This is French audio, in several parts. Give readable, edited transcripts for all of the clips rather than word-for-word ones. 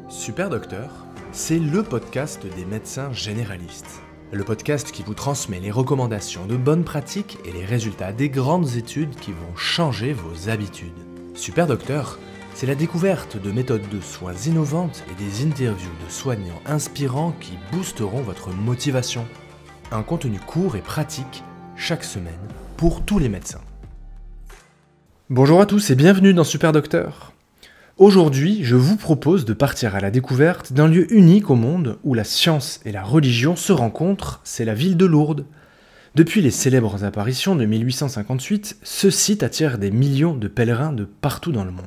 Super Docteur, c'est le podcast des médecins généralistes. Le podcast qui vous transmet les recommandations de bonnes pratiques et les résultats des grandes études qui vont changer vos habitudes. Super Docteur, c'est la découverte de méthodes de soins innovantes et des interviews de soignants inspirants qui boosteront votre motivation. Un contenu court et pratique chaque semaine pour tous les médecins. Bonjour à tous et bienvenue dans Super Docteur. Aujourd'hui, je vous propose de partir à la découverte d'un lieu unique au monde où la science et la religion se rencontrent, c'est la ville de Lourdes. Depuis les célèbres apparitions de 1858, ce site attire des millions de pèlerins de partout dans le monde.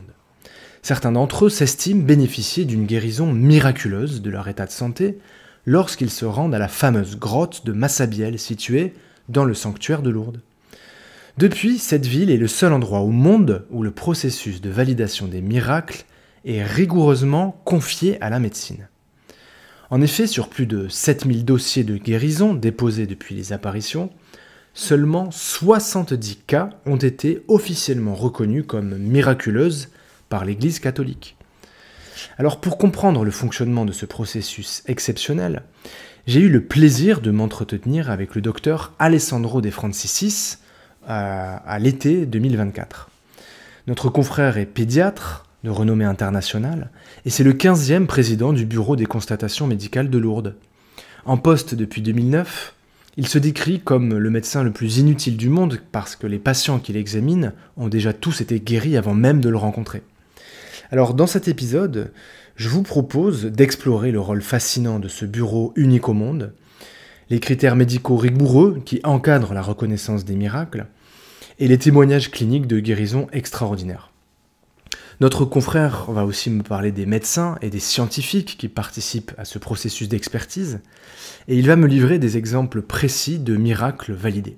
Certains d'entre eux s'estiment bénéficier d'une guérison miraculeuse de leur état de santé lorsqu'ils se rendent à la fameuse grotte de Massabielle située dans le sanctuaire de Lourdes. Depuis, cette ville est le seul endroit au monde où le processus de validation des miracles est rigoureusement confié à la médecine. En effet, sur plus de 7000 dossiers de guérison déposés depuis les apparitions, seulement 70 cas ont été officiellement reconnus comme miraculeuses par l'Église catholique. Alors pour comprendre le fonctionnement de ce processus exceptionnel, j'ai eu le plaisir de m'entretenir avec le docteur Alessandro De Francisis à l'été 2024. Notre confrère est pédiatre de renommée internationale et c'est le 15e président du bureau des constatations médicales de Lourdes. En poste depuis 2009, il se décrit comme le médecin le plus inutile du monde parce que les patients qu'il examine ont déjà tous été guéris avant même de le rencontrer. Alors dans cet épisode, je vous propose d'explorer le rôle fascinant de ce bureau unique au monde, les critères médicaux rigoureux qui encadrent la reconnaissance des miracles, et les témoignages cliniques de guérison extraordinaires. Notre confrère va aussi me parler des médecins et des scientifiques qui participent à ce processus d'expertise, et il va me livrer des exemples précis de miracles validés.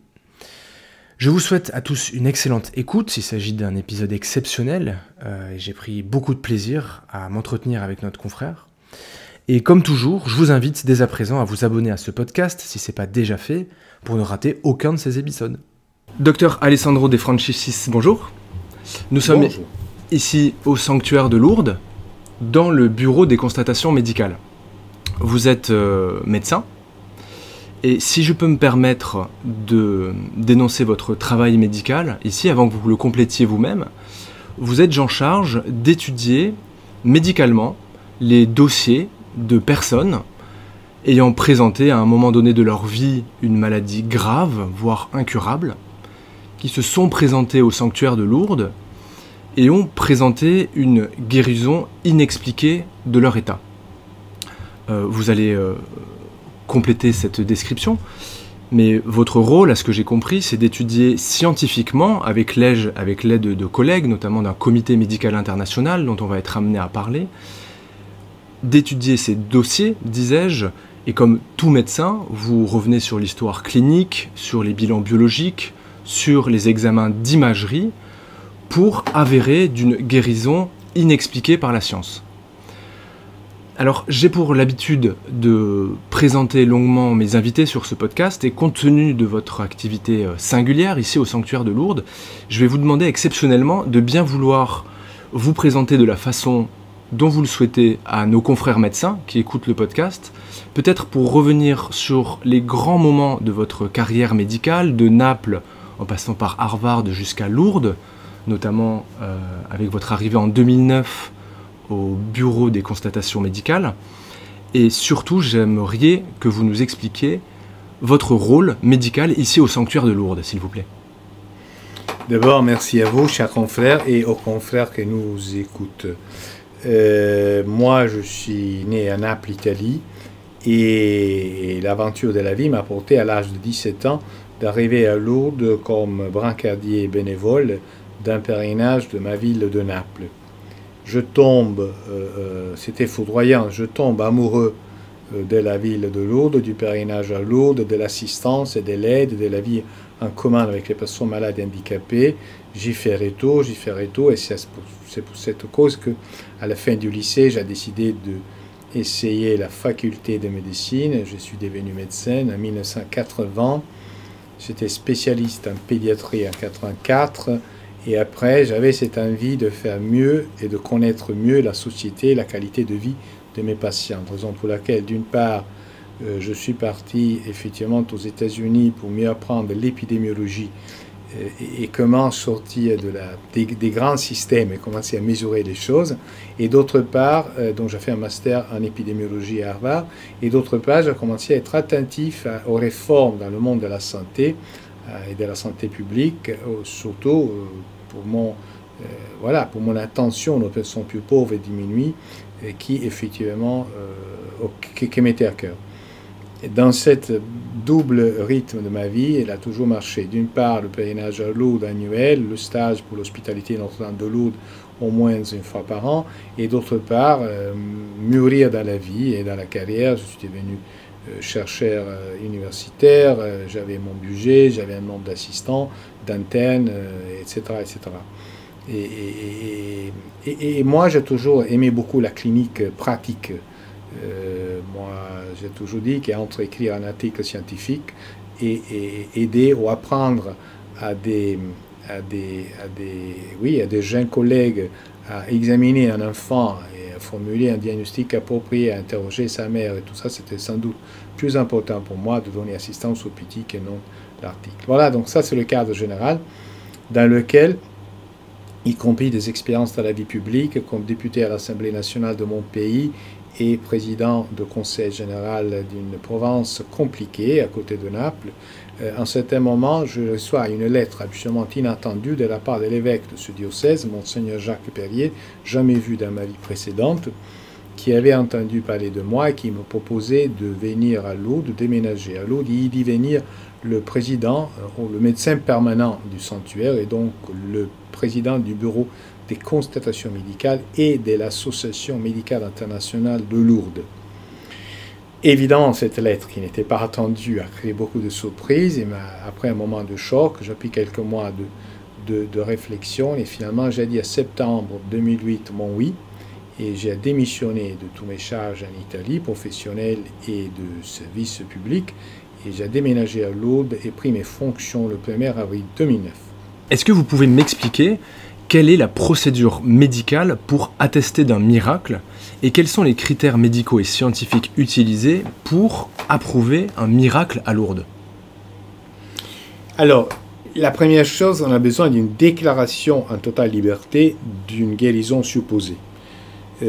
Je vous souhaite à tous une excellente écoute, il s'agit d'un épisode exceptionnel, et j'ai pris beaucoup de plaisir à m'entretenir avec notre confrère. Et comme toujours, je vous invite dès à présent à vous abonner à ce podcast, si ce n'est pas déjà fait, pour ne rater aucun de ces épisodes. Docteur Alessandro De Francisis, bonjour. Nous sommes ici au sanctuaire de Lourdes, dans le bureau des constatations médicales. Vous êtes médecin, et si je peux me permettre de dénoncer votre travail médical, ici, avant que vous le complétiez vous-même, vous êtes en charge d'étudier médicalement les dossiers de personnes ayant présenté à un moment donné de leur vie une maladie grave, voire incurable, qui se sont présentés au sanctuaire de Lourdes et ont présenté une guérison inexpliquée de leur état. Vous allez compléter cette description, mais votre rôle, à ce que j'ai compris, c'est d'étudier scientifiquement, avec l'aide de collègues, notamment d'un comité médical international dont on va être amené à parler, d'étudier ces dossiers, disais-je, et comme tout médecin, vous revenez sur l'histoire clinique, sur les bilans biologiques, sur les examens d'imagerie, pour avérer d'une guérison inexpliquée par la science. Alors, j'ai pour l'habitude de présenter longuement mes invités sur ce podcast, et compte tenu de votre activité singulière ici au sanctuaire de Lourdes, je vais vous demander exceptionnellement de bien vouloir vous présenter de la façon dont vous le souhaitez à nos confrères médecins qui écoutent le podcast, peut-être pour revenir sur les grands moments de votre carrière médicale, de Naples en passant par Harvard jusqu'à Lourdes, notamment avec votre arrivée en 2009 au bureau des constatations médicales, et surtout j'aimerais que vous nous expliquiez votre rôle médical ici au sanctuaire de Lourdes, s'il vous plaît. D'abord, merci à vous, chers confrères, et aux confrères qui nous écoutent. Moi, je suis né à Naples, Italie, et l'aventure de la vie m'a porté à l'âge de 17 ans d'arriver à Lourdes comme brancardier bénévole d'un pèlerinage de ma ville de Naples. Je tombe, c'était foudroyant, je tombe amoureux de la ville de Lourdes, du pèlerinage à Lourdes, de l'assistance et de l'aide, de la vie en commun avec les personnes malades et handicapées. J'y ferai tout, et c'est pour cette cause qu'à la fin du lycée, j'ai décidé d'essayer la faculté de médecine. Je suis devenu médecin en 1980. J'étais spécialiste en pédiatrie en 1984. Et après, j'avais cette envie de faire mieux et de connaître mieux la société, la qualité de vie de mes patientes. Raison pour laquelle, d'une part, je suis parti effectivement aux États-Unis pour mieux apprendre l'épidémiologie et comment sortir des grands systèmes et commencer à mesurer les choses. Et d'autre part, donc j'ai fait un master en épidémiologie à Harvard, et d'autre part, j'ai commencé à être attentif aux réformes dans le monde de la santé et de la santé publique, surtout pour mon attention aux personnes plus pauvres et diminuées, qui effectivement qui m'était à cœur. Et dans cette double rythme de ma vie, elle a toujours marché. D'une part, le pèlerinage à Lourdes annuel, le stage pour l'hospitalité Notre-Dame de Lourdes au moins une fois par an, et d'autre part, mûrir dans la vie et dans la carrière. Je suis devenu chercheur universitaire, j'avais mon budget, j'avais un nombre d'assistants, d'internes, etc., etc. Et moi, j'ai toujours aimé beaucoup la clinique pratique. Moi, j'ai toujours dit qu'entre écrire un article scientifique et aider ou apprendre à des jeunes collègues à examiner un enfant et à formuler un diagnostic approprié, à interroger sa mère et tout ça, c'était sans doute plus important pour moi de donner assistance aux petits que non l'article. Voilà, donc ça c'est le cadre général dans lequel, y compris des expériences dans la vie publique, comme député à l'Assemblée nationale de mon pays et président du conseil général d'une province compliquée à côté de Naples, en certain moment, je reçois une lettre absolument inattendue de la part de l'évêque de ce diocèse, Monseigneur Jacques Perrier, jamais vu dans ma vie précédente, qui avait entendu parler de moi et qui me proposait de venir à Lourdes, de déménager à Lourdes, et d'y venir le président, ou le médecin permanent du sanctuaire, et donc le président du bureau des constatations médicales et de l'Association médicale internationale de Lourdes. Évidemment, cette lettre, qui n'était pas attendue, a créé beaucoup de surprises, et après un moment de choc, j'ai pris quelques mois de réflexion, et finalement, j'ai dit à septembre 2008 mon oui, et j'ai démissionné de tous mes charges en Italie, professionnelles et de service public, et j'ai déménagé à Lourdes et pris mes fonctions le 1er avril 2009. Est-ce que vous pouvez m'expliquer quelle est la procédure médicale pour attester d'un miracle et quels sont les critères médicaux et scientifiques utilisés pour approuver un miracle à Lourdes? Alors, la première chose, on a besoin d'une déclaration en totale liberté d'une guérison supposée.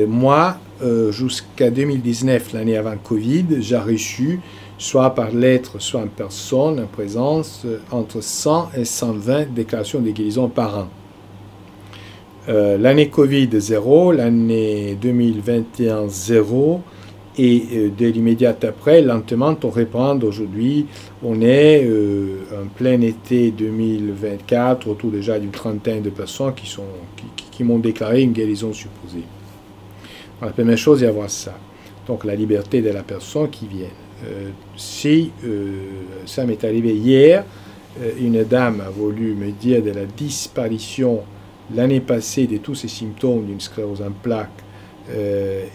Moi, jusqu'à 2019, l'année avant Covid, j'ai reçu, soit par lettre, soit en personne, en présence, entre 100 et 120 déclarations de guérison par an. L'année Covid, 0, l'année 2021, 0, et dès l'immédiat après, lentement, on reprend. Aujourd'hui, on est en plein été 2024, autour déjà d'une trentaine de personnes qui m'ont déclaré une guérison supposée. La première chose, c'est avoir ça. Donc la liberté de la personne qui vient. Ça m'est arrivé hier, une dame a voulu me dire de la disparition l'année passée de tous ces symptômes d'une sclérose en plaques,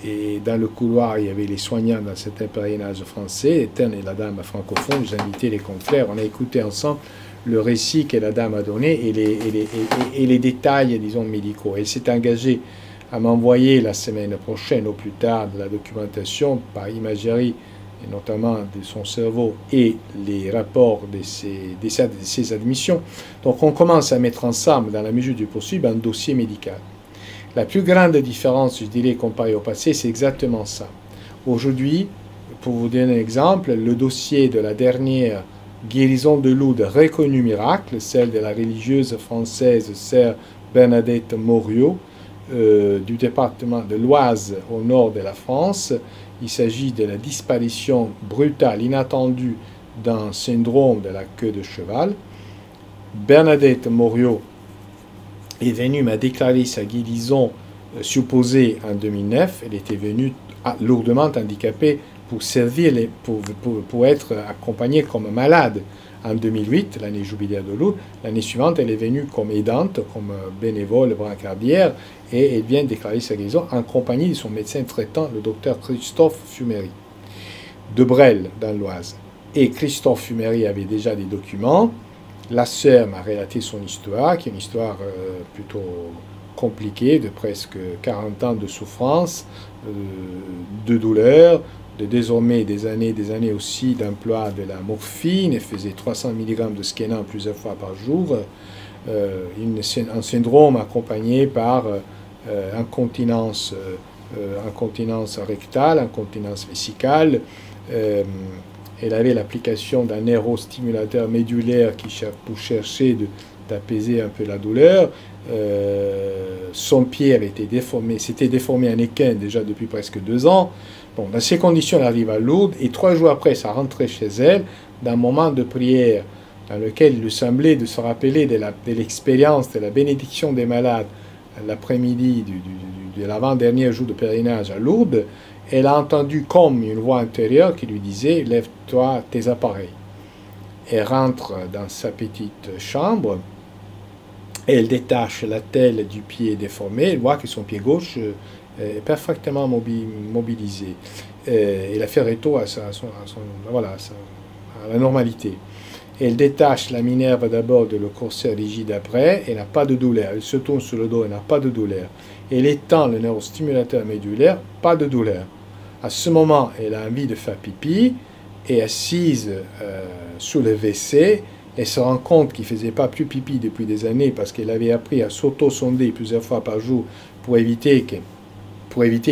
et dans le couloir, il y avait les soignants dans certains pèlerinages français, et la dame francophone, j'ai invité les confrères, on a écouté ensemble le récit que la dame a donné et les détails, disons, médicaux. Elle s'est engagée à m'envoyer la semaine prochaine, au plus tard, de la documentation par imagerie, et notamment de son cerveau, et les rapports de ses admissions. Donc on commence à mettre ensemble, dans la mesure du possible, un dossier médical. La plus grande différence, je dirais, comparée au passé, c'est exactement ça. Aujourd'hui, pour vous donner un exemple, le dossier de la dernière guérison de Lourdes reconnue miracle, celle de la religieuse française sœur Bernadette Moriot, du département de l'Oise au nord de la France. Il s'agit de la disparition brutale, inattendue, d'un syndrome de la queue de cheval. Bernadette Moriot est venue m'a déclaré sa guérison supposée en 2009. Elle était venue lourdement handicapée pour servir, pour être accompagnée comme malade en 2008, l'année jubilaire de Lourdes. L'année suivante, elle est venue comme aidante, comme bénévole brancardière, et elle vient déclarer sa guérison en compagnie de son médecin traitant, le docteur Christophe Fuméry, de Bresles, dans l'Oise. Et Christophe Fuméry avait déjà des documents. La sœur m'a relaté son histoire, qui est une histoire plutôt compliqué de presque 40 ans de souffrance, de douleur, de désormais des années aussi d'emploi de la morphine. Elle faisait 300 mg de Skenan plusieurs fois par jour. Un syndrome accompagné par incontinence rectale, incontinence vésicale. Elle avait l'application d'un neurostimulateur médulaire pour chercher d'apaiser un peu la douleur. Son pied avait été déformé, s'était déformé en équin déjà depuis presque 2 ans. Bon, dans ces conditions, elle arrive à Lourdes et 3 jours après, ça rentrait chez elle d'un moment de prière dans lequel il lui semblait de se rappeler de l'expérience de la bénédiction des malades l'après-midi de l'avant-dernier jour de pèlerinage à Lourdes. Elle a entendu comme une voix intérieure qui lui disait « Lève-toi tes appareils ». Elle rentre dans sa petite chambre, elle détache la telle du pied déformé, elle voit que son pied gauche est parfaitement mobilisé. Elle a fait retour à la normalité. Elle détache la Minerve d'abord de le corset rigide après, elle n'a pas de douleur. Elle se tourne sur le dos, elle n'a pas de douleur. Elle étend le neurostimulateur médulaire, pas de douleur. À ce moment, elle a envie de faire pipi, et assise sous le WC, elle se rend compte qu'il ne faisait pas plus pipi depuis des années parce qu'elle avait appris à s'auto-sonder plusieurs fois par jour pour éviter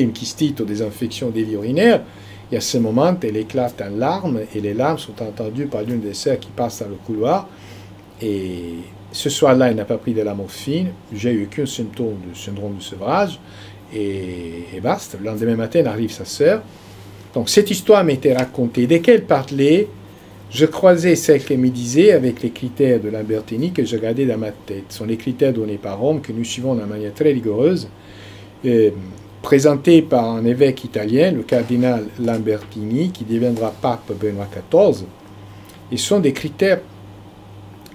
une kystite ou des infections des vies urinaires. Et à ce moment, elle éclate en larmes et les larmes sont entendues par l'une des sœurs qui passe dans le couloir. Et ce soir-là, elle n'a pas pris de la morphine. J'ai eu aucun symptôme de syndrome de sevrage. Et basta. Le lendemain matin, arrive sa sœur. Donc cette histoire m'était racontée. Dès qu'elle parlait, je croisais celle qu'elle me disait avec les critères de Lambertini que je gardais dans ma tête. Ce sont les critères donnés par Rome que nous suivons d'une manière très rigoureuse. Présenté par un évêque italien, le cardinal Lambertini, qui deviendra pape Benoît XIV. Et ce sont des critères,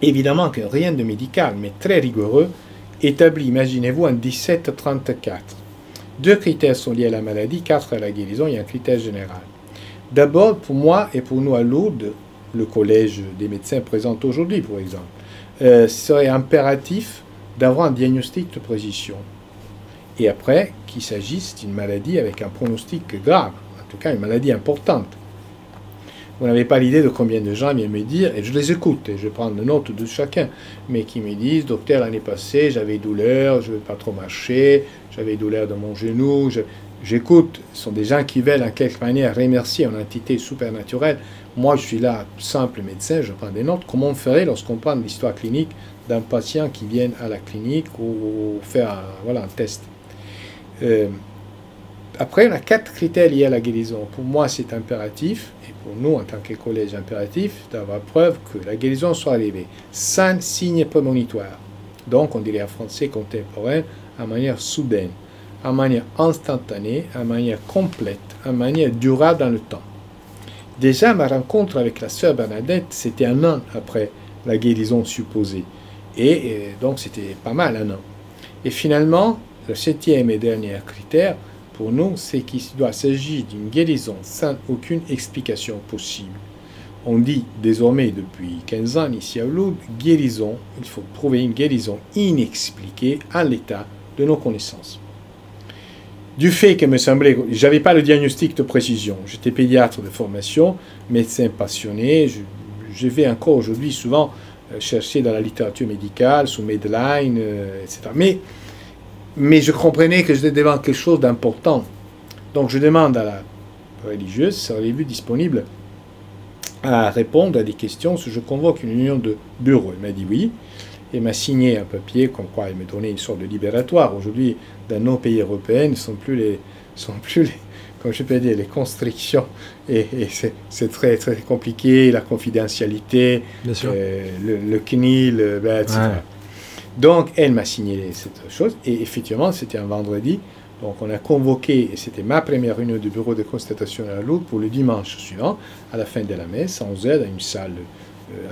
évidemment, que rien de médical, mais très rigoureux, établis, imaginez-vous, en 1734. 2 critères sont liés à la maladie, 4 à la guérison, et un critère général. D'abord, pour moi et pour nous à Lourdes, le collège des médecins présente aujourd'hui, par exemple, serait impératif d'avoir un diagnostic de précision. Et après, qu'il s'agisse d'une maladie avec un pronostic grave, en tout cas une maladie importante. Vous n'avez pas l'idée de combien de gens viennent me dire, et je les écoute, et je prends des notes de chacun, mais qui me disent, docteur, l'année passée, j'avais douleur, je ne veux pas trop marcher, j'avais douleur de mon genou, j'écoute. Ce sont des gens qui veulent en quelque manière remercier une entité supernaturelle. Moi, je suis là, simple médecin, je prends des notes. Comment on ferait lorsqu'on prend l'histoire clinique d'un patient qui vient à la clinique ou faire un test? Après, on a 4 critères liés à la guérison. Pour moi, c'est impératif, et pour nous, en tant que collège impératif, d'avoir preuve que la guérison soit arrivée sans signe prémonitoire. Donc, on dirait en français contemporain, en manière soudaine, en manière instantanée, en manière complète, en manière durable dans le temps. Déjà, ma rencontre avec la sœur Bernadette, c'était 1 an après la guérison supposée. Et donc, c'était pas mal 1 an. Et finalement, le 7e et dernier critère, pour nous, c'est qu'il doit s'agir d'une guérison sans aucune explication possible. On dit désormais depuis 15 ans ici à Lourdes, guérison, il faut trouver une guérison inexpliquée en l'état de nos connaissances. Du fait que me semblait, j'avais pas le diagnostic de précision, j'étais pédiatre de formation, médecin passionné, je vais encore aujourd'hui souvent chercher dans la littérature médicale, sous Medline, etc. Mais je comprenais que j'étais devant quelque chose d'important. Donc je demande à la religieuse, seriez-vous disponible à répondre à des questions si je convoque une réunion de bureau? Elle m'a dit oui. Elle m'a signé un papier comme quoi elle me donnait une sorte de libératoire. Aujourd'hui, dans nos pays européens, ne sont plus les comme je peux dire, les constrictions. Et c'est très, très compliqué, la confidentialité, le CNIL, etc. Ouais. Donc, elle m'a signé cette chose, et effectivement, c'était un vendredi, donc on a convoqué, et c'était ma première réunion du bureau de constatation à Lourdes pour le dimanche suivant, à la fin de la messe, à 11h, dans une salle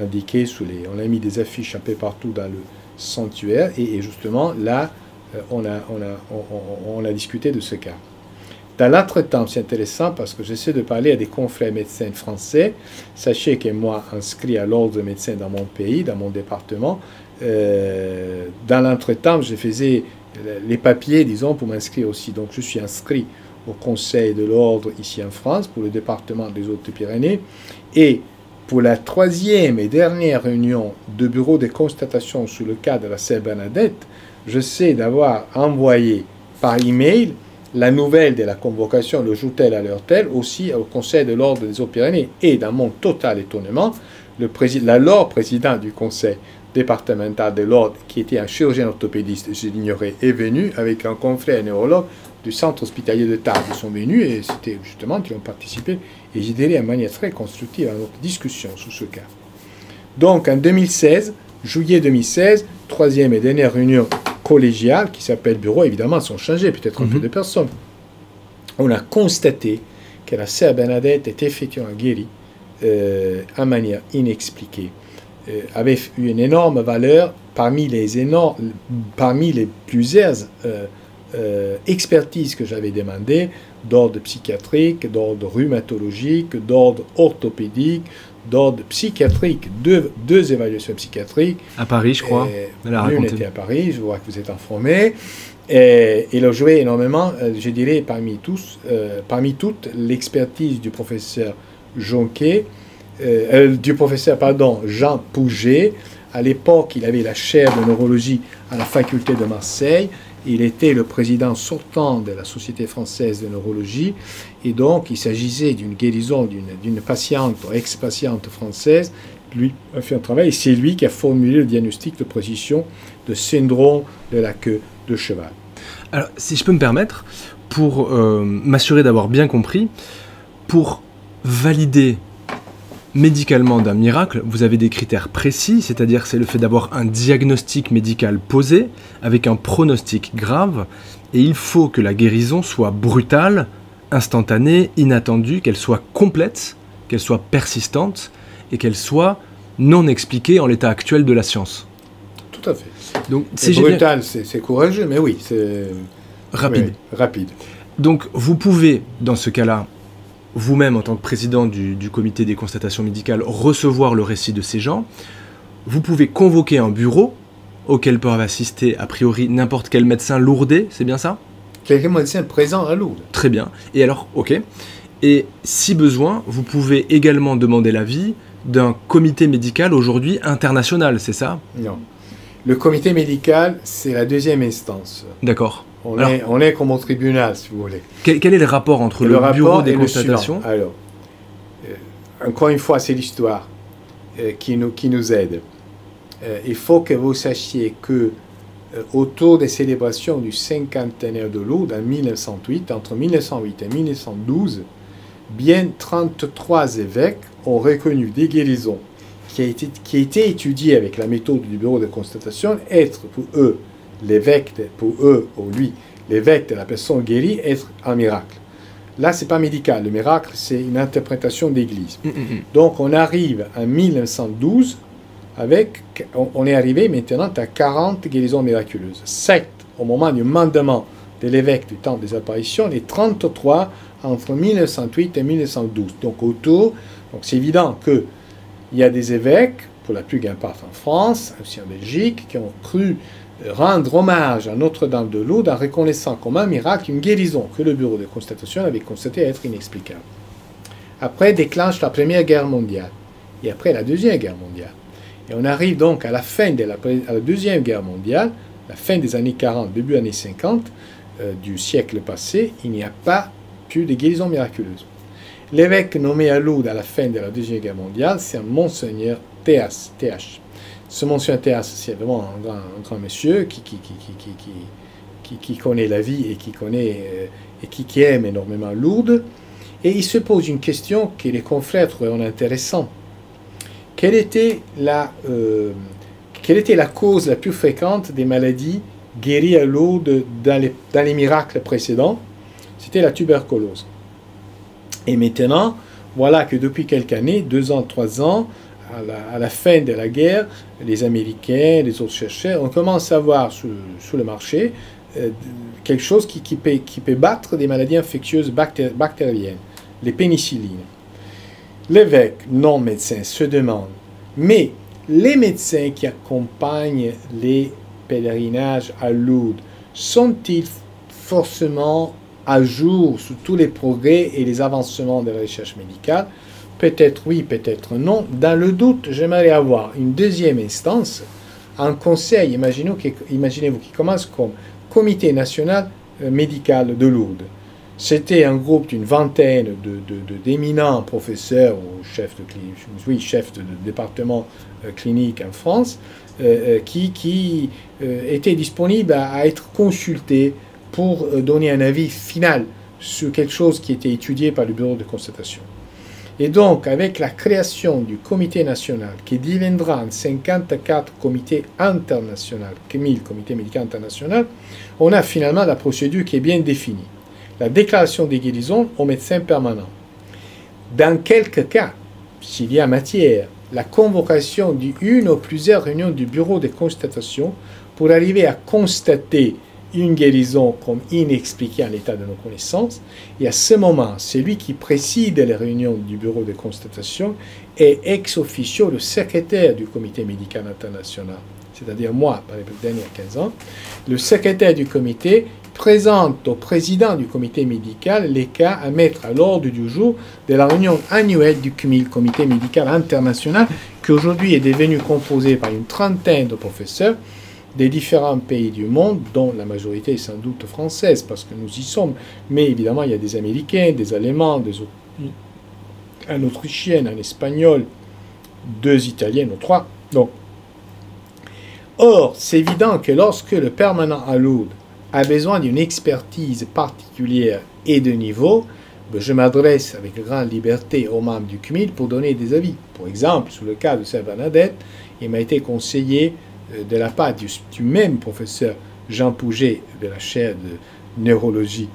indiquée on a mis des affiches un peu partout dans le sanctuaire, et justement, là, on a discuté de ce cas. Dans l'entretemps, c'est intéressant parce que j'essaie de parler à des confrères médecins français. Sachez que moi, inscrit à l'ordre des médecins dans mon pays, dans mon département, dans l'entretemps, je faisais les papiers, disons, pour m'inscrire aussi. Donc, je suis inscrit au Conseil de l'ordre ici en France pour le département des Hautes-Pyrénées. Et pour la troisième et dernière réunion de bureau de constatation sous le cas de la sœur Bernadette, je sais d'avoir envoyé par email la nouvelle de la convocation le jour tel à l'heure telle aussi au Conseil de l'ordre des Hautes-Pyrénées. Et dans mon total étonnement, l'alors président du Conseil départemental de l'ordre, qui était un chirurgien orthopédiste, je l'ignorais, est venu avec un confrère neurologue du centre hospitalier de Tarbes. Ils sont venus et c'était justement qui ont participé et j'ai aidé de manière très constructive à notre discussion sur ce cas. Donc en 2016, juillet 2016, troisième et dernière réunion collégiale qui s'appelle bureau, évidemment, sont changés, peut-être un peu de personnes. On a constaté que la sœur Bernadette est effectivement guérie en manière inexpliquée. Avait eu une énorme valeur parmi les plusieurs expertises que j'avais demandées, d'ordre psychiatrique, d'ordre rhumatologique, d'ordre orthopédique, d'ordre psychiatrique, deux évaluations psychiatriques. À Paris, je crois. L'une était à Paris, je vois que vous êtes informé. Et il a joué énormément, je dirais, parmi toutes, l'expertise du professeur Jonquet, Jean Pouget. À l'époque, il avait la chaire de neurologie à la faculté de Marseille. Il était le président sortant de la Société française de neurologie. Et donc, il s'agissait d'une guérison d'une patiente, ex-patiente française. Lui a fait un travail et c'est lui qui a formulé le diagnostic de position de syndrome de la queue de cheval. Alors, si je peux me permettre, pour m'assurer d'avoir bien compris, pour valider médicalement d'un miracle, vous avez des critères précis, c'est-à-dire c'est le fait d'avoir un diagnostic médical posé avec un pronostic grave, et il faut que la guérison soit brutale, instantanée, inattendue, qu'elle soit complète, qu'elle soit persistante et qu'elle soit non expliquée en l'état actuel de la science. Tout à fait. Donc c'est brutal, c'est courageux, mais oui, c'est rapide. Oui, rapide. Donc vous pouvez, dans ce cas-là, vous-même, en tant que président du comité des constatations médicales, recevoir le récit de ces gens. Vous pouvez convoquer un bureau auquel peuvent assister, a priori, n'importe quel médecin lourdé, c'est bien ça? Quelqu'un médecin présent à Lourdes. Très bien. Et alors, ok. Et si besoin, vous pouvez également demander l'avis d'un comité médical aujourd'hui international, c'est ça? Non. Le comité médical, c'est la deuxième instance. D'accord. On est comme au tribunal, si vous voulez. Quel est le rapport entre le bureau des constatations? Alors, encore une fois, c'est l'histoire qui nous aide. Il faut que vous sachiez que autour des célébrations du cinquantenaire de Lourdes en 1908, entre 1908 et 1912, bien 33 évêques ont reconnu des guérisons qui a été étudiées avec la méthode du bureau de constatation être pour eux l'évêque, l'évêque de la personne guérie, être un miracle. Là, c'est pas médical. Le miracle, c'est une interprétation d'église. Donc, on arrive en 1912 on est arrivé maintenant à 40 guérisons miraculeuses. 7 au moment du mandement de l'évêque du temps des apparitions, et 33 entre 1908 et 1912. Donc, c'est évident qu'il y a des évêques, pour la plus grande part en France, aussi en Belgique, qui ont cru rendre hommage à Notre-Dame de Lourdes en reconnaissant comme un miracle une guérison que le bureau de constatation avait constaté être inexplicable. Après déclenche la Première Guerre mondiale et après la Deuxième Guerre mondiale. Et on arrive donc à la fin de la Deuxième Guerre mondiale, la fin des années 40, début années 50 du siècle passé, il n'y a pas plus de guérison miraculeuse. L'évêque nommé à Lourdes à la fin de la Deuxième Guerre mondiale, c'est un monseigneur TH. Ce monseigneur TH, c'est vraiment un grand monsieur qui connaît la vie et qui aime énormément Lourdes. Et il se pose une question que les confrères trouveront intéressante. Quelle était la cause la plus fréquente des maladies guéries à Lourdes dans les miracles précédents? C'était la tuberculose. Et maintenant, voilà que depuis quelques années, 2 ans, 3 ans, à la fin de la guerre, les Américains, les autres chercheurs, on commence à voir sur le marché quelque chose qui peut battre des maladies infectieuses bactériennes, les pénicillines. L'évêque, non médecin, se demande, mais les médecins qui accompagnent les pèlerinages à Lourdes sont-ils forcément à jour sur tous les progrès et les avancements de la recherche médicale? Peut-être oui, peut-être non. Dans le doute, j'aimerais avoir une deuxième instance, un conseil, imaginez-vous, qui commence comme Comité national médical de Lourdes. C'était un groupe d'une vingtaine d'éminents professeurs ou chefs de département clinique en France qui étaient disponibles à être consultés pour donner un avis final sur quelque chose qui était étudié par le bureau de constatation. Et donc, avec la création du comité national, qui deviendra en 54 comités internationaux, 1000 comités médicaux internationaux, on a finalement la procédure qui est bien définie. La déclaration des guérisons au médecin permanent. Dans quelques cas, s'il y a matière, la convocation d'une ou plusieurs réunions du bureau de constatation pour arriver à constater une guérison comme inexpliquée en l'état de nos connaissances, et à ce moment, celui qui préside les réunions du bureau de constatation est ex officio le secrétaire du comité médical international, c'est-à-dire moi, par les dernières 15 ans. Le secrétaire du comité présente au président du comité médical les cas à mettre à l'ordre du jour de la réunion annuelle du CMIL, Comité médical international, qui aujourd'hui est devenu composé par une trentaine de professeurs des différents pays du monde, dont la majorité est sans doute française, parce que nous y sommes. Mais évidemment, il y a des Américains, des Allemands, un Autrichien, un Espagnol, 2 Italiens ou 3. Donc, or, c'est évident que lorsque le permanent à Lourdes a besoin d'une expertise particulière et de niveau, je m'adresse avec grande liberté aux membres du CMIL pour donner des avis. Par exemple, sur le cas de Sœur Bernadette, il m'a été conseillé de la part du même professeur Jean Pouget de la chaire de neurologie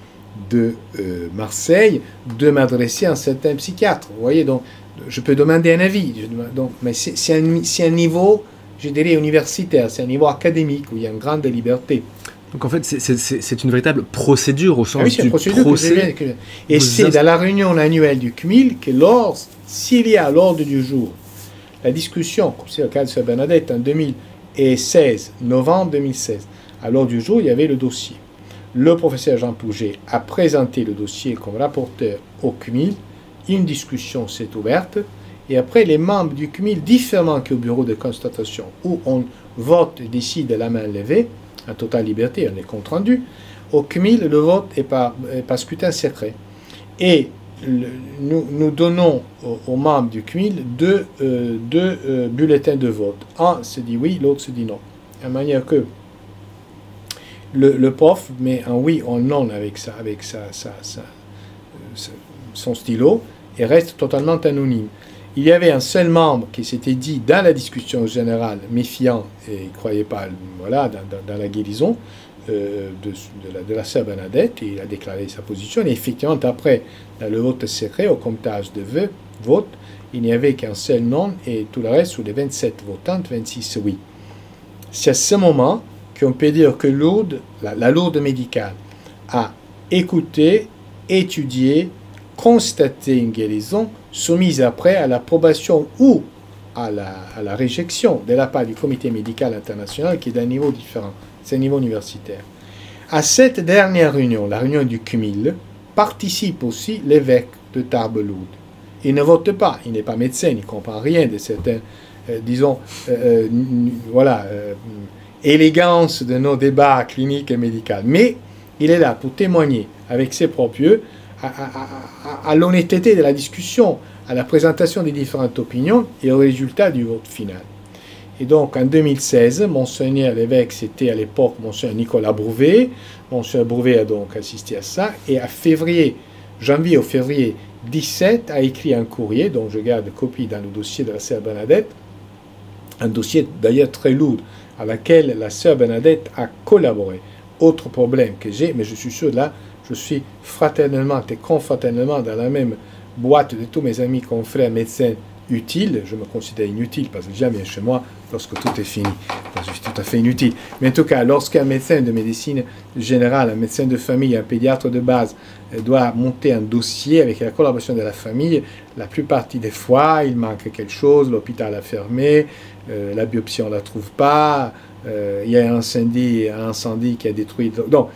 de Marseille, de m'adresser à un certain psychiatre. Vous voyez, donc, je peux demander un avis. Mais c'est un niveau, je dirais, universitaire, c'est un niveau académique où il y a une grande liberté. Donc en fait, c'est une véritable procédure au sens du procès. Et c'est dans la réunion annuelle du CMIL que s'il y a à l'ordre du jour la discussion, comme c'est le cas de Sœur Bernadette en 2016, novembre 2016, à l'ordre du jour, il y avait le dossier. Le professeur Jean Pouget a présenté le dossier comme rapporteur au CMIL, une discussion s'est ouverte, et après les membres du CMIL, différemment qu'au bureau de constatation, où on vote et décide à la main levée, en totale liberté, on est compte rendu. Au CMIL, le vote est par scrutin secret. Et nous donnons aux membres du CMIL deux bulletins de vote. Un se dit oui, l'autre se dit non. De manière que le prof met un oui ou un non avec son stylo et reste totalement anonyme. Il y avait un seul membre qui s'était dit dans la discussion générale, méfiant et ne croyait pas dans la guérison de la sœur Bernadette, et il a déclaré sa position. Et effectivement, après, dans le vote secret, au comptage de votes, il n'y avait qu'un seul non, et tout le reste, sur les 27 votantes, 26 oui. C'est à ce moment qu'on peut dire que la Lourdes médicale a écouté, étudié, constaté une guérison, soumise après à l'approbation ou à la réjection de la part du comité médical international, qui est d'un niveau différent, c'est un niveau universitaire. À cette dernière réunion, la réunion du CMIL, participe aussi l'évêque de Tarbes-Lourdes. Il ne vote pas, il n'est pas médecin, il ne comprend rien de cette, élégance de nos débats cliniques et médicaux. Mais il est là pour témoigner avec ses propres yeux à l'honnêteté de la discussion, à la présentation des différentes opinions et au résultat du vote final. Et donc en 2016, Monseigneur l'évêque, c'était à l'époque Monseigneur Nicolas Brouvet. Monseigneur Brouvet a donc assisté à ça, et à janvier ou février 17, a écrit un courrier dont je garde copie dans le dossier de la sœur Bernadette, un dossier d'ailleurs très lourd, à laquelle la sœur Bernadette a collaboré. Autre problème que j'ai, mais je suis sûr là, je suis fraternellement et confraternellement dans la même boîte de tous mes amis confrères médecins utile, je me considère inutile parce que déjà bien chez moi lorsque tout est fini, parce que je suis tout à fait inutile. Mais en tout cas, lorsqu'un médecin de médecine générale, un médecin de famille, un pédiatre de base doit monter un dossier avec la collaboration de la famille, la plupart des fois, il manque quelque chose, l'hôpital a fermé, la biopsie on ne la trouve pas, il y a un incendie qui a détruit... Donc,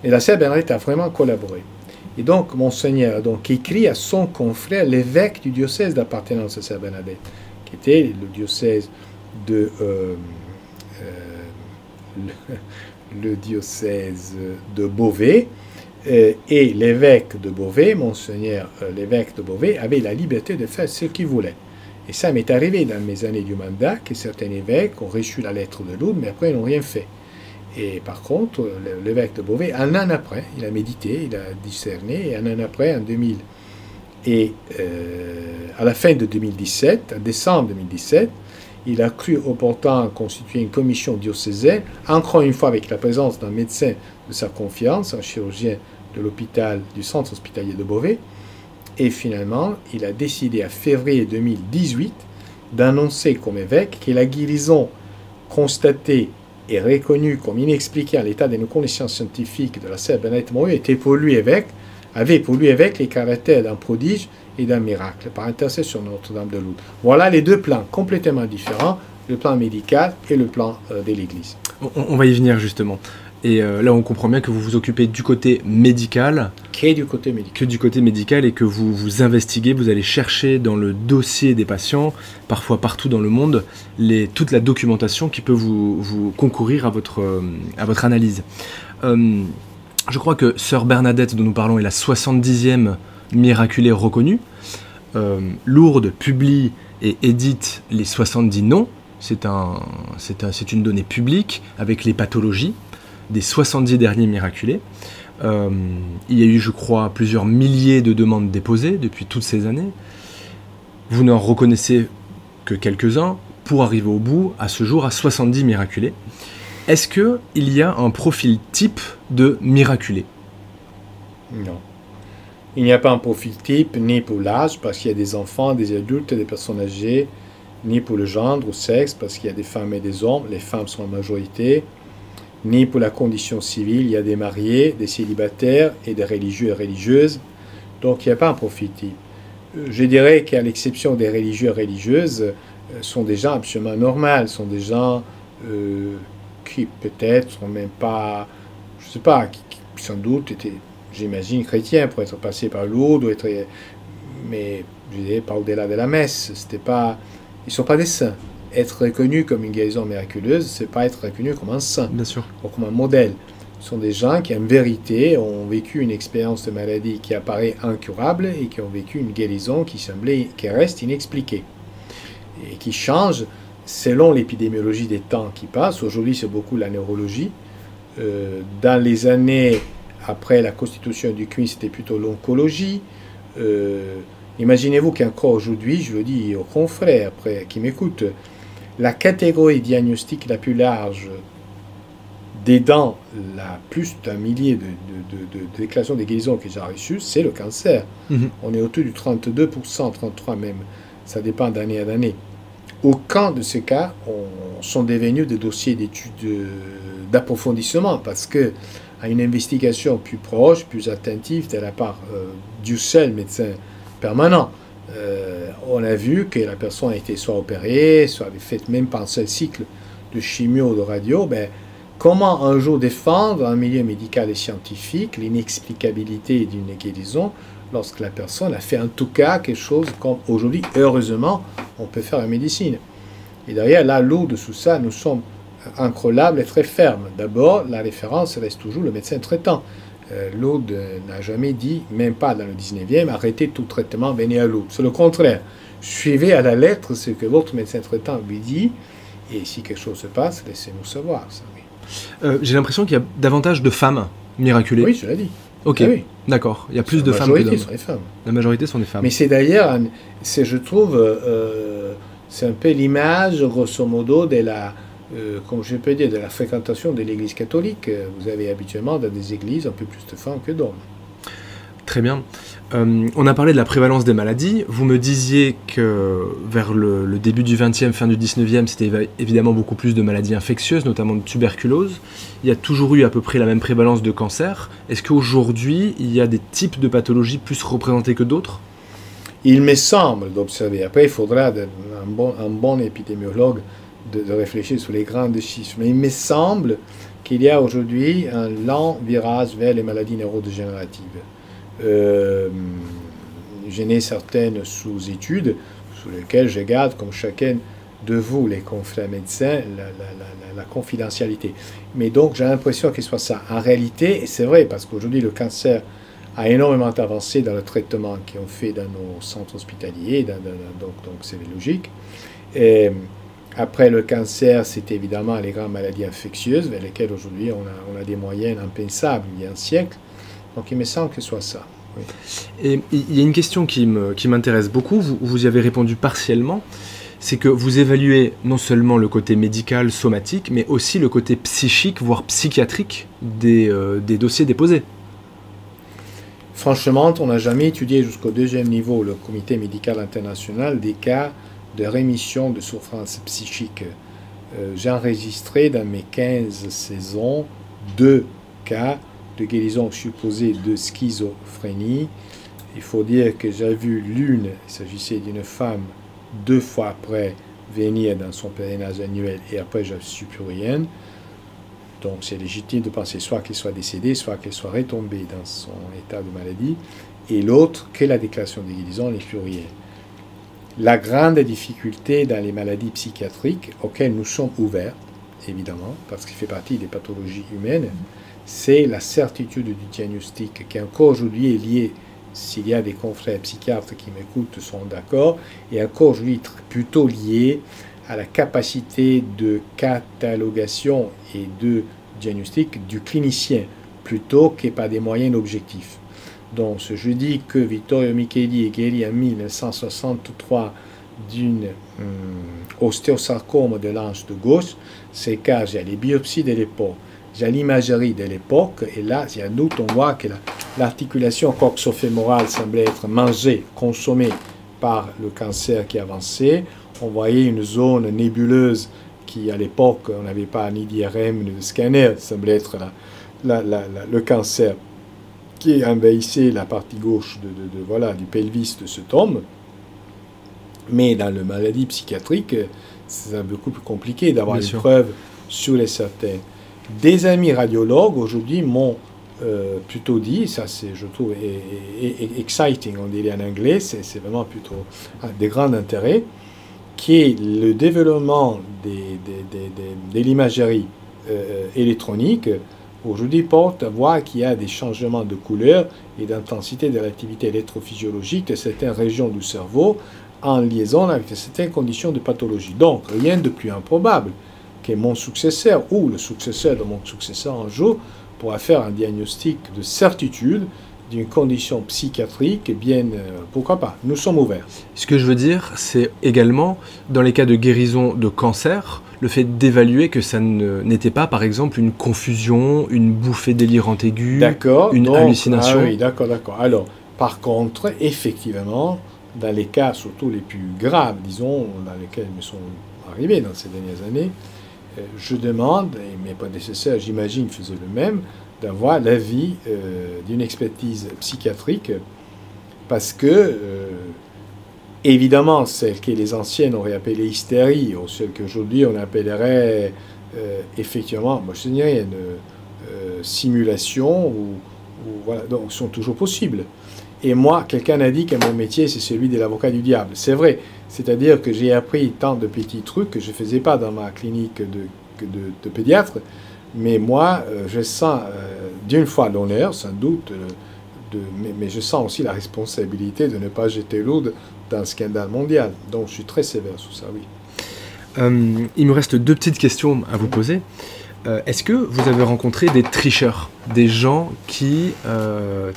et la sœur Bernadette a vraiment collaboré. Et donc, Monseigneur a donc écrit à son confrère, l'évêque du diocèse d'appartenance de Sœur Bernadette, qui était le diocèse de le diocèse de Beauvais, et l'évêque de Beauvais, Monseigneur l'évêque de Beauvais, avait la liberté de faire ce qu'il voulait. Et ça m'est arrivé dans mes années du mandat, que certains évêques ont reçu la lettre de Lourdes, mais après ils n'ont rien fait. Et par contre, l'évêque de Beauvais, un an après, il a médité, il a discerné, et un an après, en 2000, et à la fin de 2017, en décembre 2017, il a cru opportun constituer une commission diocésaine, encore une fois avec la présence d'un médecin de sa confiance, un chirurgien de l'hôpital, du centre hospitalier de Beauvais, et finalement, il a décidé à février 2018 d'annoncer comme évêque que la guérison constatée et reconnue comme inexpliquée à l'état de nos connaissances scientifiques de la sœur Bernadette Mourier avait pour lui évêque les caractères d'un prodige et d'un miracle par intercession de Notre-Dame de Lourdes. Voilà les deux plans complètement différents, le plan médical et le plan de l'Église. On va y venir justement. Et là, on comprend bien que vous vous occupez du côté médical. Que du côté médical. Que du côté médical et que vous vous investiguez, vous allez chercher dans le dossier des patients, parfois partout dans le monde, toute la documentation qui peut vous concourir à votre analyse. Je crois que Sœur Bernadette, dont nous parlons, est la 70e miraculée reconnue. Lourdes publie et édite les 70 noms. C'est une donnée publique avec les pathologies des 70 derniers miraculés. Il y a eu, je crois, plusieurs milliers de demandes déposées depuis toutes ces années. Vous n'en reconnaissez que quelques-uns pour arriver au bout, à ce jour, à 70 miraculés. Est-ce qu'il y a un profil type de miraculé? Non. Il n'y a pas un profil type, ni pour l'âge, parce qu'il y a des enfants, des adultes, des personnes âgées, ni pour le genre ou sexe, parce qu'il y a des femmes et des hommes, les femmes sont en majorité, ni pour la condition civile, il y a des mariés, des célibataires et des religieux et religieuses. Donc il n'y a pas un profil type. Je dirais qu'à l'exception des religieux et religieuses, sont des gens absolument normaux, sont des gens qui peut-être sont même pas, je ne sais pas, qui sans doute étaient, j'imagine, chrétiens pour être passés par Lourdes, mais je dirais pas au-delà de la messe. C'était pas, ils ne sont pas des saints. Être reconnu comme une guérison miraculeuse, c'est pas être reconnu comme un saint, bien sûr, ou comme un modèle. Ce sont des gens qui, en vérité, ont vécu une expérience de maladie qui apparaît incurable et qui ont vécu une guérison qui reste inexpliquée et qui change selon l'épidémiologie des temps qui passent. Aujourd'hui, c'est beaucoup la neurologie. Dans les années après la constitution du CNUI, c'était plutôt l'oncologie. Imaginez-vous qu'encore aujourd'hui, je le dis aux confrères après, qui m'écoutent, la catégorie diagnostique la plus large d'aidant plus d'un millier de déclarations de guérison que j'ai reçues, c'est le cancer. On est autour du 32%, 33% même. Ça dépend d'année à année. Aucun de ces cas sont devenus des dossiers d'études d'approfondissement parce que à une investigation plus proche, plus attentive de la part du seul médecin permanent, on a vu que la personne a été soit opérée, soit avait fait même pas un seul cycle de chimio ou de radio. Comment un jour défendre un milieu médical et scientifique l'inexplicabilité d'une guérison lorsque la personne a fait en tout cas quelque chose comme aujourd'hui, heureusement, on peut faire en médecine. Et derrière, là, Lourdes, sous ça, nous sommes incroyables et très fermes. D'abord, la référence reste toujours le médecin traitant. Lourdes n'a jamais dit, même pas dans le 19e, arrêtez tout traitement, venez à Lourdes. C'est le contraire. Suivez à la lettre ce que votre médecin traitant lui dit, et si quelque chose se passe, laissez-nous savoir. Ça, oui. J'ai l'impression qu'il y a davantage de femmes miraculées. Oui, je l'ai dit. Ok, ah, oui. D'accord. Il y a plus de femmes que d'hommes. La majorité sont des femmes. La majorité sont des femmes. Mais c'est d'ailleurs, je trouve, c'est un peu l'image, grosso modo, de la, comme je peux dire, de la fréquentation de l'Église catholique. Vous avez habituellement dans des églises un peu plus de femmes que d'hommes. Très bien. On a parlé de la prévalence des maladies. Vous me disiez que vers le début du 20e, fin du 19e, c'était évidemment beaucoup plus de maladies infectieuses, notamment de tuberculose. Il y a toujours eu à peu près la même prévalence de cancer. Est-ce qu'aujourd'hui, il y a des types de pathologies plus représentés que d'autres? Il me semble d'observer. Après, il faudra un bon épidémiologue de réfléchir sur les grandes chiffres. Mais il me semble qu'il y a aujourd'hui un lent virage vers les maladies neurodégénératives. Je n'ai certaines sous-études sur lesquelles je garde, comme chacun de vous, les confrères médecins, la confidentialité. Mais donc, j'ai l'impression qu'il soit ça. En réalité, et c'est vrai, parce qu'aujourd'hui, le cancer a énormément avancé dans le traitement qu'on fait dans nos centres hospitaliers, donc c'est logique. Et après le cancer, c'est évidemment les grandes maladies infectieuses, vers lesquelles aujourd'hui on a des moyens impensables il y a un siècle. Donc il me semble que ce soit ça. Oui. Et il y a une question qui m'intéresse beaucoup, vous y avez répondu partiellement, c'est que vous évaluez non seulement le côté médical, somatique, mais aussi le côté psychique, voire psychiatrique des dossiers déposés. Franchement, on n'a jamais étudié jusqu'au 2e niveau, le comité médical international, des cas de rémission de souffrance psychique. J'ai enregistré dans mes 15 saisons 2 cas de guérison supposée de schizophrénie. Il faut dire que j'ai vu l'une, il s'agissait d'une femme, 2 fois après venir dans son pèlerinage annuel et après je ne suis plus rien. Donc c'est légitime de penser soit qu'elle soit décédée, soit qu'elle soit retombée dans son état de maladie. Et l'autre, que la déclaration de guérison n'est plus rien. La grande difficulté dans les maladies psychiatriques auxquelles nous sommes ouverts, évidemment, parce qu'il fait partie des pathologies humaines, c'est la certitude du diagnostic qui encore aujourd'hui est liée, s'il y a des confrères psychiatres qui m'écoutent sont d'accord, et encore aujourd'hui plutôt liée à la capacité de catalogation et de diagnostic du clinicien, plutôt que par des moyens objectifs. Donc, je dis que Vittorio Micheli est guéri en 1963 d'une ostéosarcome de l'anse de gauche, c'est car j'ai les biopsies de l'époque, j'ai l'imagerie de l'époque, et là, il y a un doute, on voit que l'articulation coxofémorale semblait être mangée, consommée par le cancer qui avançait. On voyait une zone nébuleuse qui, à l'époque, on n'avait pas ni d'IRM ni de scanner, ça semblait être le cancer qui envahissait la partie gauche du pelvis de cet homme. Mais dans la maladie psychiatrique, c'est beaucoup plus compliqué d'avoir une preuve sur les certains. Des amis radiologues, aujourd'hui, m'ont plutôt dit, ça c'est, je trouve, exciting, on dirait en anglais, c'est vraiment plutôt de grand intérêt, qui est le développement de l'imagerie électronique, aujourd'hui porte à voir qu'il y a des changements de couleur et d'intensité de l'activité électrophysiologique de certaines régions du cerveau en liaison avec certaines conditions de pathologie. Donc, rien de plus improbable que mon successeur ou le successeur de mon successeur un jour pourra faire un diagnostic de certitude d'une condition psychiatrique, bien, pourquoi pas, nous sommes ouverts. Ce que je veux dire, c'est également, dans les cas de guérison de cancer, le fait d'évaluer que ça n'était pas, par exemple, une confusion, une bouffée délirante aiguë, une hallucination. Ah oui, d'accord. Alors, par contre, effectivement, dans les cas surtout les plus graves, disons, dans lesquels ils me sont arrivés dans ces dernières années, je demande, et mes prédécesseurs, j'imagine, faisaient le même, d'avoir l'avis d'une expertise psychiatrique, parce que, évidemment, celle que les anciennes auraient appelée hystérie, ou celle qu'aujourd'hui on appellerait, effectivement, moi je ne sais rien, simulation, ou voilà, donc sont toujours possibles. Et moi, quelqu'un a dit que mon métier, c'est celui de l'avocat du diable. C'est vrai, c'est-à-dire que j'ai appris tant de petits trucs que je ne faisais pas dans ma clinique de pédiatre. Mais moi, je sens d'une fois l'honneur, sans doute, mais je sens aussi la responsabilité de ne pas jeter l'eau dans le scandale mondial. Donc je suis très sévère sur ça, oui. Il me reste 2 petites questions à vous poser. Est-ce que vous avez rencontré des tricheurs, des gens qui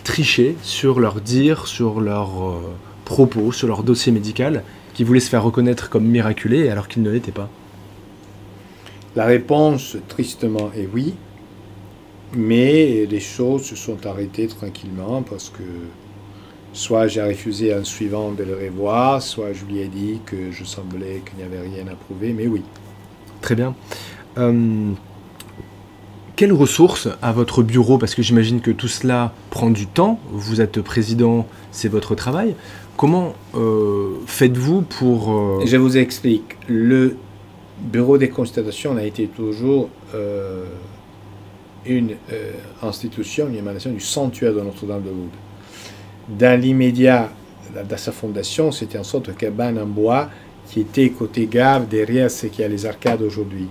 trichaient sur leur dire, sur leurs propos, sur leur dossier médical, qui voulaient se faire reconnaître comme miraculés alors qu'ils ne l'étaient pas? La réponse, tristement, est oui, mais les choses se sont arrêtées tranquillement parce que Soit j'ai refusé un suivant de le revoir, soit je lui ai dit que je semblais qu'il n'y avait rien à prouver, mais oui. Très bien. Quelles ressources à votre bureau? Parce que j'imagine que tout cela prend du temps. Vous êtes président, c'est votre travail. Comment faites-vous pour... Je vous explique. Le bureau des constatations a été toujours une institution, une émanation du sanctuaire de Notre-Dame de Lourdes. Dans l'immédiat, dans sa fondation, c'était en sorte de cabane en bois qui était côté gave derrière ce qu'il y a les arcades aujourd'hui.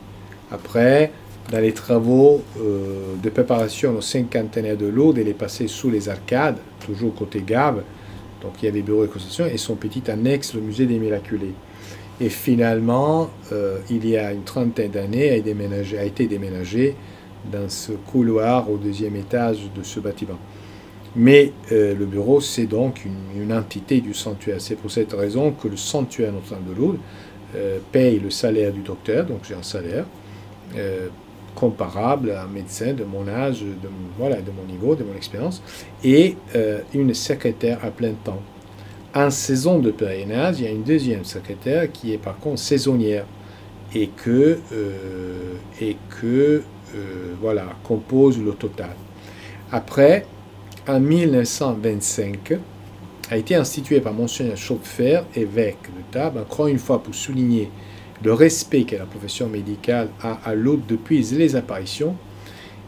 Après, dans les travaux de préparation au cinquantenaire de Lourdes, elle est passée sous les arcades, toujours côté gave. Donc il y avait bureau de constatation et son petit annexe, le musée des Miraculés. Et finalement, il y a une trentaine d'années, a été déménagé dans ce couloir au deuxième étage de ce bâtiment. Mais le bureau, c'est donc une entité du sanctuaire. C'est pour cette raison que le sanctuaire Notre-Dame de Lourdes paye le salaire du docteur, donc j'ai un salaire comparable à un médecin de mon âge, de mon niveau, de mon expérience, et une secrétaire à plein temps. En saison de pèlerinage, il y a une deuxième secrétaire qui est par contre saisonnière et que compose le total. Après, en 1925, a été institué par Monseigneur Chauffer, évêque de Tarbes, encore une fois pour souligner le respect que la profession médicale a à Lourdes depuis les apparitions.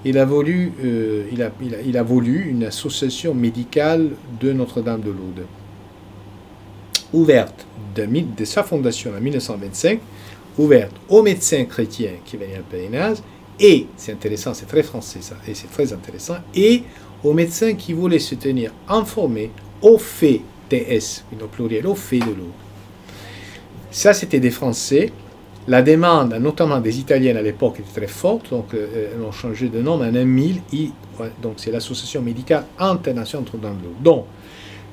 Il a voulu une association médicale de Notre-Dame de Lourdes, ouverte de sa fondation en 1925, ouverte aux médecins chrétiens qui venaient en pèlerinage, et, c'est intéressant, c'est très français ça, et c'est très intéressant, et aux médecins qui voulaient se tenir informés aux faits TS, au pluriel, aux faits de Lourdes. Ça, c'était des Français. La demande, notamment des Italiennes à l'époque, était très forte, donc elles ont changé de nom en 1000, donc c'est l'Association médicale internationale Notre-Dame de Lourdes. Donc,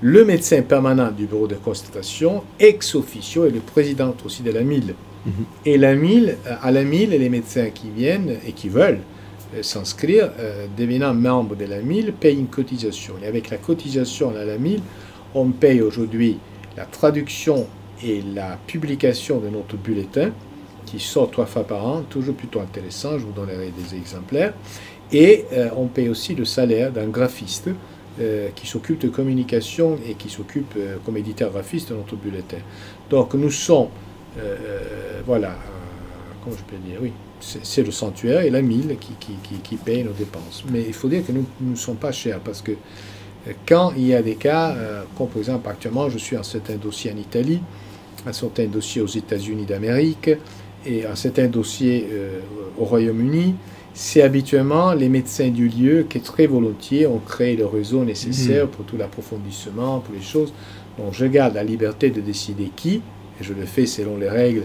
le médecin permanent du bureau de constatation, ex officio, est le président aussi de la MIL. Et à la MIL, les médecins qui viennent et qui veulent s'inscrire, devenant membres de la MIL, payent une cotisation. Et avec la cotisation à la MIL, on paye aujourd'hui la traduction et la publication de notre bulletin, qui sort 3 fois par an, toujours plutôt intéressant, je vous donnerai des exemplaires. Et on paye aussi le salaire d'un graphiste qui s'occupe de communication et qui s'occupe comme éditeur graphiste de notre bulletin. Donc nous sommes, comment je peux dire, oui, c'est le sanctuaire et la MIL qui paye nos dépenses. Mais il faut dire que nous ne sommes pas chers parce que quand il y a des cas, comme par exemple actuellement je suis en certain dossier en Italie, un certain dossier aux États-Unis d'Amérique et un certain dossier au Royaume-Uni, c'est habituellement les médecins du lieu qui très volontiers ont créé le réseau nécessaire pour tout l'approfondissement, pour les choses. Donc je garde la liberté de décider qui, et je le fais selon les règles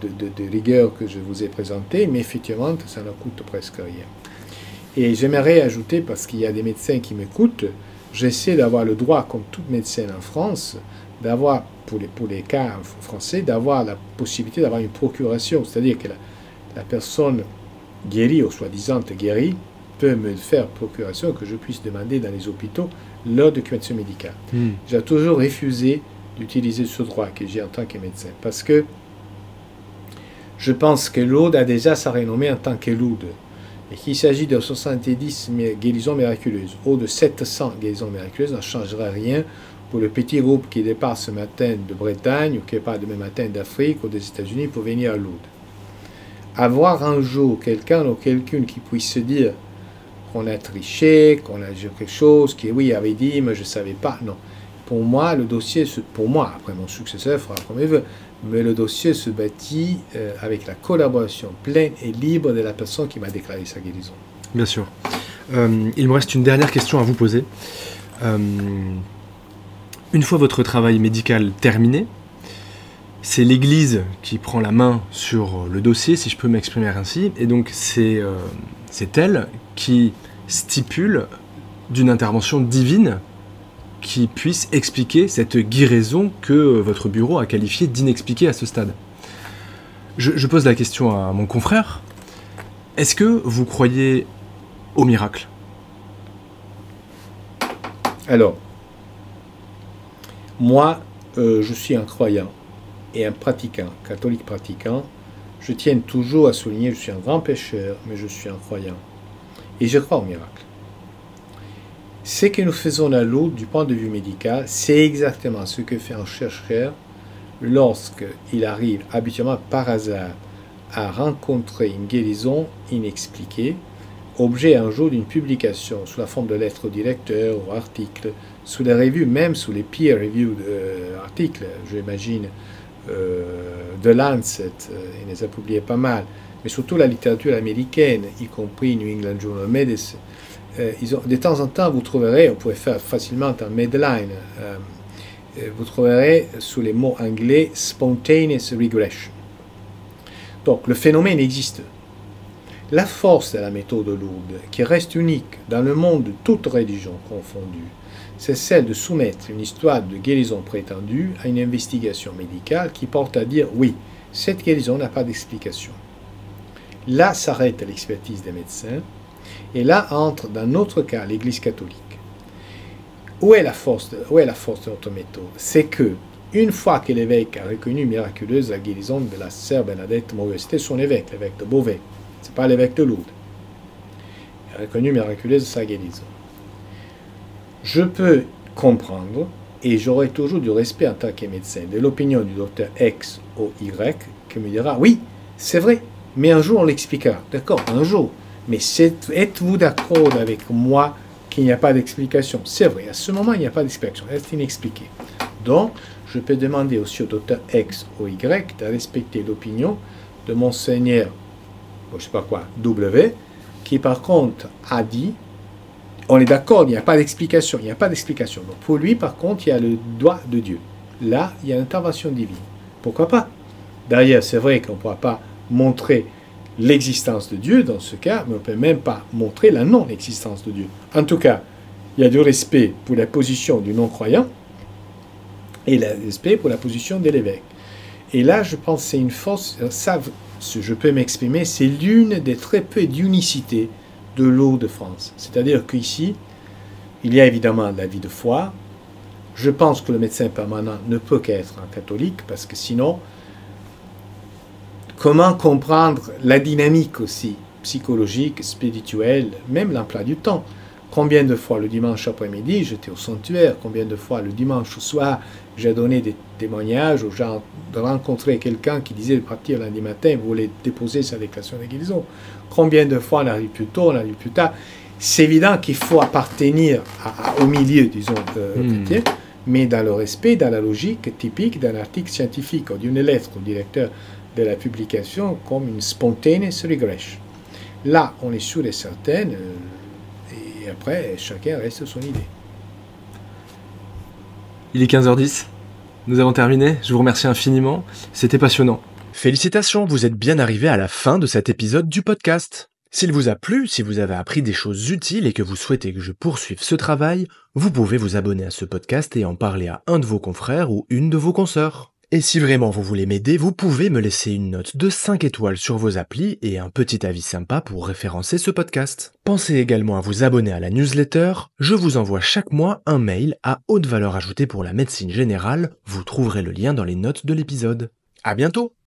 de rigueur que je vous ai présentées, mais effectivement ça ne coûte presque rien. Et j'aimerais ajouter, parce qu'il y a des médecins qui m'écoutent, j'essaie d'avoir le droit, comme tout médecin en France, d'avoir, pour les cas français, d'avoir la possibilité d'avoir une procuration, c'est-à-dire que la personne guérie, ou soi-disant guérie, peut me faire procuration que je puisse demander dans les hôpitaux leur documentation médicale. J'ai toujours refusé d'utiliser ce droit que j'ai en tant que médecin, parce que je pense que Lourdes a déjà sa renommée en tant que Lourdes, et qu'il s'agit de 70 guérisons miraculeuses, ou de 700 guérisons miraculeuses, ne changera rien pour le petit groupe qui départ ce matin de Bretagne, ou qui part demain matin d'Afrique ou des États-Unis pour venir à Lourdes. Avoir un jour quelqu'un ou quelqu'une qui puisse se dire qu'on a triché, qu'on a dit quelque chose, qui oui avait dit mais je ne savais pas, non. Pour moi, le dossier, après mon successeur fera comme il veut, mais le dossier se bâtit avec la collaboration pleine et libre de la personne qui m'a déclaré sa guérison. Bien sûr. Il me reste une dernière question à vous poser. Une fois votre travail médical terminé, c'est l'Église qui prend la main sur le dossier, si je peux m'exprimer ainsi, et donc c'est elle qui stipule d'une intervention divine qui puisse expliquer cette guérison que votre bureau a qualifiée d'inexpliquée à ce stade. Je pose la question à mon confrère. Est-ce que vous croyez au miracle ? Alors, Moi, je suis un croyant et un pratiquant, catholique pratiquant. Je tiens toujours à souligner, je suis un grand pécheur, mais je suis un croyant. Et je crois au miracle. Ce que nous faisons à l'autre du point de vue médical, c'est exactement ce que fait un chercheur lorsqu'il arrive habituellement par hasard à rencontrer une guérison inexpliquée, objet un jour d'une publication sous la forme de lettres directeurs ou articles, sous les revues, même sous les peer-reviewed articles, j'imagine, de Lancet, il les a publiés pas mal, mais surtout la littérature américaine, y compris New England Journal of Medicine. De temps en temps, vous trouverez, on pourrait faire facilement un Medline, vous trouverez sous les mots anglais spontaneous regression. Donc le phénomène existe. La force de la méthode lourde, qui reste unique dans le monde de toutes religions confondues, c'est celle de soumettre une histoire de guérison prétendue à une investigation médicale qui porte à dire oui, cette guérison n'a pas d'explication. Là s'arrête l'expertise des médecins, et là entre dans notre cas l'Église catholique. Où est la force de notre méthode? C'est que, une fois que l'évêque a reconnu miraculeuse la guérison de la sœur Bernadette Moreau, c'était son évêque, l'évêque de Beauvais, c'est pas l'évêque de Lourdes. Il a reconnu miraculeuse sa guérison. Je peux comprendre, et j'aurai toujours du respect en tant que médecin, de l'opinion du docteur X ou Y, qui me dira, oui, c'est vrai, mais un jour on l'expliquera. D'accord, un jour. Mais êtes-vous d'accord avec moi qu'il n'y a pas d'explication? C'est vrai, à ce moment, il n'y a pas d'explication, reste inexpliqué. Donc, je peux demander aussi au docteur X ou Y de respecter l'opinion de Monseigneur, je ne sais pas quoi, W, qui par contre a dit, on est d'accord, il n'y a pas d'explication, il n'y a pas d'explication. Donc pour lui, par contre, il y a le doigt de Dieu. Là, il y a l'intervention divine. Pourquoi pas? D'ailleurs, c'est vrai qu'on ne pourra pas montrer l'existence de Dieu dans ce cas, mais on ne peut même pas montrer la non-existence de Dieu. En tout cas, il y a du respect pour la position du non-croyant et le respect pour la position de l'évêque. Et là, je pense que c'est une force, ça, si je peux m'exprimer, c'est l'une des très peu d'unicité de l'eau de France. C'est-à-dire qu'ici, il y a évidemment la vie de foi. Je pense que le médecin permanent ne peut qu'être un catholique, parce que sinon, comment comprendre la dynamique aussi, psychologique, spirituelle, même l'emploi du temps? Combien de fois le dimanche après-midi, j'étais au sanctuaire, combien de fois le dimanche soir, j'ai donné des témoignages aux gens de rencontrer quelqu'un qui disait de partir lundi matin, voulait déposer sa déclaration de guérison. Combien de fois on arrive plus tôt, on arrive plus tard. C'est évident qu'il faut appartenir au milieu, disons, chrétien, mais dans le respect, dans la logique typique d'un article scientifique ou d'une lettre au directeur de la publication comme une spontaneous regression. Là, on est sûr et certain, et après, chacun reste son idée. Il est 15h10. Nous avons terminé. Je vous remercie infiniment. C'était passionnant. Félicitations, vous êtes bien arrivé à la fin de cet épisode du podcast. S'il vous a plu, si vous avez appris des choses utiles et que vous souhaitez que je poursuive ce travail, vous pouvez vous abonner à ce podcast et en parler à un de vos confrères ou une de vos consoeurs. Et si vraiment vous voulez m'aider, vous pouvez me laisser une note de 5 étoiles sur vos applis et un petit avis sympa pour référencer ce podcast. Pensez également à vous abonner à la newsletter. Je vous envoie chaque mois un mail à haute valeur ajoutée pour la médecine générale. Vous trouverez le lien dans les notes de l'épisode. À bientôt!